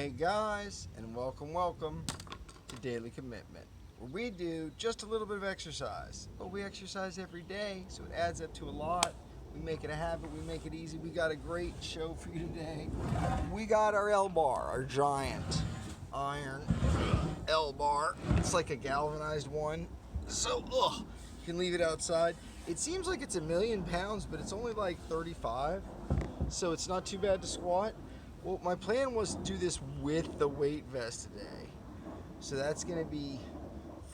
Hey guys, and welcome to Daily Commitment, where we do just a little bit of exercise. But we exercise every day, so it adds up to a lot. We make it a habit, we make it easy. We got a great show for you today. We got our L-bar, our giant iron L-bar. It's like a galvanized one, so you can leave it outside. It seems like it's 1,000,000 pounds, but it's only like 35, so it's not too bad to squat. Well, my plan was to do this with the weight vest today. So that's going to be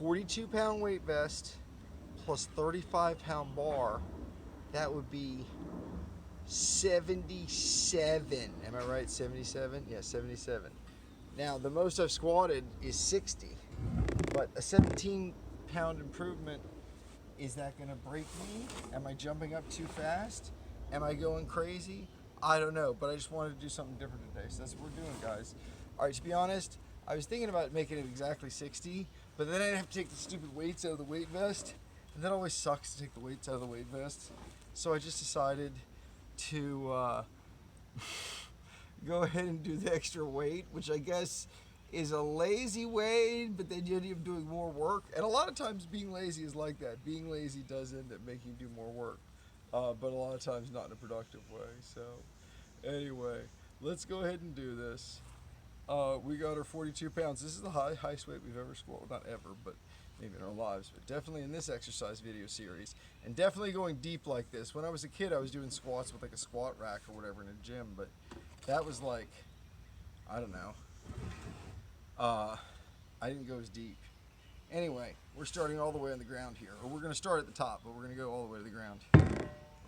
42-pound weight vest plus 35-pound bar. That would be 77. Am I right? 77? Yeah, 77. Now, the most I've squatted is 60. But a 17-pound improvement, is that going to break me? Am I jumping up too fast? Am I going crazy? I don't know, but I just wanted to do something different today, so that's what we're doing, guys. All right, to be honest, I was thinking about making it exactly 60, but then I'd have to take the stupid weights out of the weight vest, and that always sucks to take the weights out of the weight vest. So I just decided to go ahead and do the extra weight, which I guess is a lazy way, but then you end up doing more work. And a lot of times being lazy is like that. Being lazy does end up making you do more work. But a lot of times not in a productive way. So anyway, let's go ahead and do this. We got our 42 pounds. This is the highest weight we've ever squatted. Well, not ever, but maybe in our lives, but definitely in this exercise video series, and definitely going deep like this. When I was a kid, I was doing squats with like a squat rack or whatever in a gym, but that was like, I don't know. I didn't go as deep. Anyway, we're starting all the way on the ground here, or we're going to start at the top, but we're going to go all the way to the ground.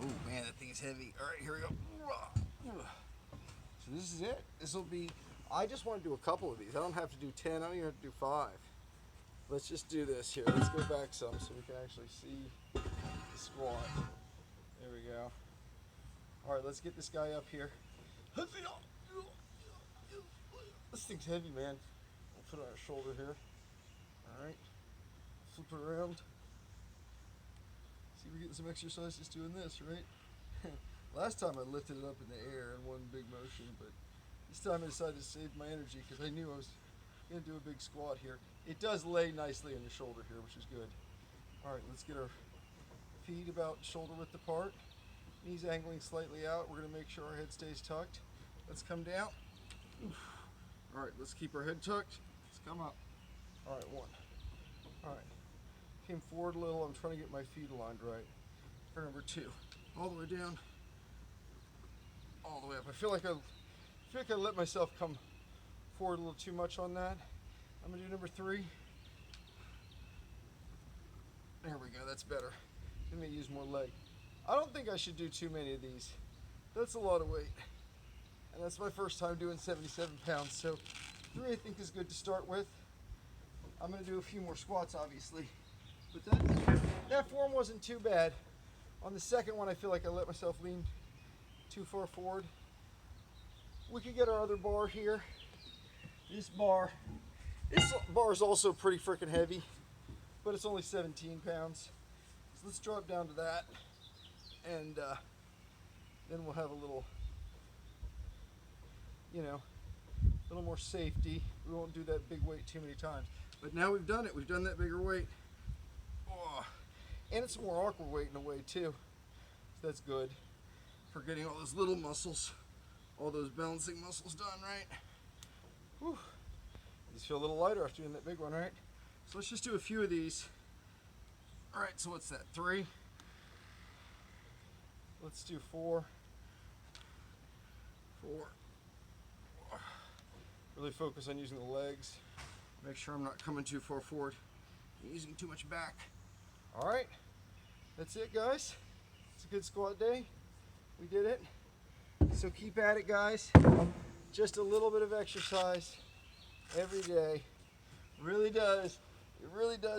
Oh man, that thing is heavy. All right, here we go. So this is it. This will be, I just want to do a couple of these. I don't have to do 10, I don't even have to do 5. Let's just do this here. Let's go back some so we can actually see the squat. There we go. All right, let's get this guy up here. This thing's heavy, man. We'll put it on our shoulder here. All right, flip it around. See, we're getting some exercise just doing this, right? Last time I lifted it up in the air in one big motion, but this time I decided to save my energy because I knew I was going to do a big squat here. It does lay nicely on your shoulder here, which is good. All right, let's get our feet about shoulder width apart. Knees angling slightly out. We're going to make sure our head stays tucked. Let's come down. All right, let's keep our head tucked. Let's come up. All right, 1. All right. Came forward a little. I'm trying to get my feet aligned right. For number 2. All the way down. All the way up. I feel like I let myself come forward a little too much on that. I'm going to do number 3. There we go. That's better. Let me use more leg. I don't think I should do too many of these. That's a lot of weight. And that's my first time doing 77 pounds. So 3 I think is good to start with. I'm going to do a few more squats, obviously. But that form wasn't too bad. On the second one, I feel like I let myself lean too far forward. We could get our other bar here. This bar is also pretty freaking heavy, but it's only 17 pounds. So let's drop down to that, and then we'll have a little, a little more safety. We won't do that big weight too many times. But now we've done it. We've done that bigger weight. Oh, and it's a more awkward weight in a way too. So that's good for getting all those little muscles, all those balancing muscles done, right? Whew. These feel a little lighter after doing that big one, right? So let's just do a few of these. All right, so what's that, 3? Let's do 4. 4. Really focus on using the legs. Make sure I'm not coming too far forward and using too much back. All right, that's it, guys. It's a good squat day. We did it. So keep at it, guys. Just a little bit of exercise every day. It really does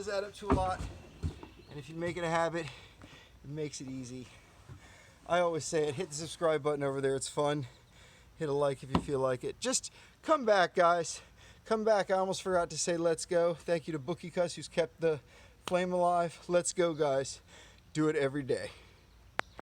add up to a lot. And if you make it a habit, it makes it easy. I always say it, hit the subscribe button over there. It's fun. Hit a like if you feel like it. Just come back, guys. Come back. I almost forgot to say let's go. Thank you to Bookie Cuss who's kept the flame alive. Let's go, guys. Do it every day.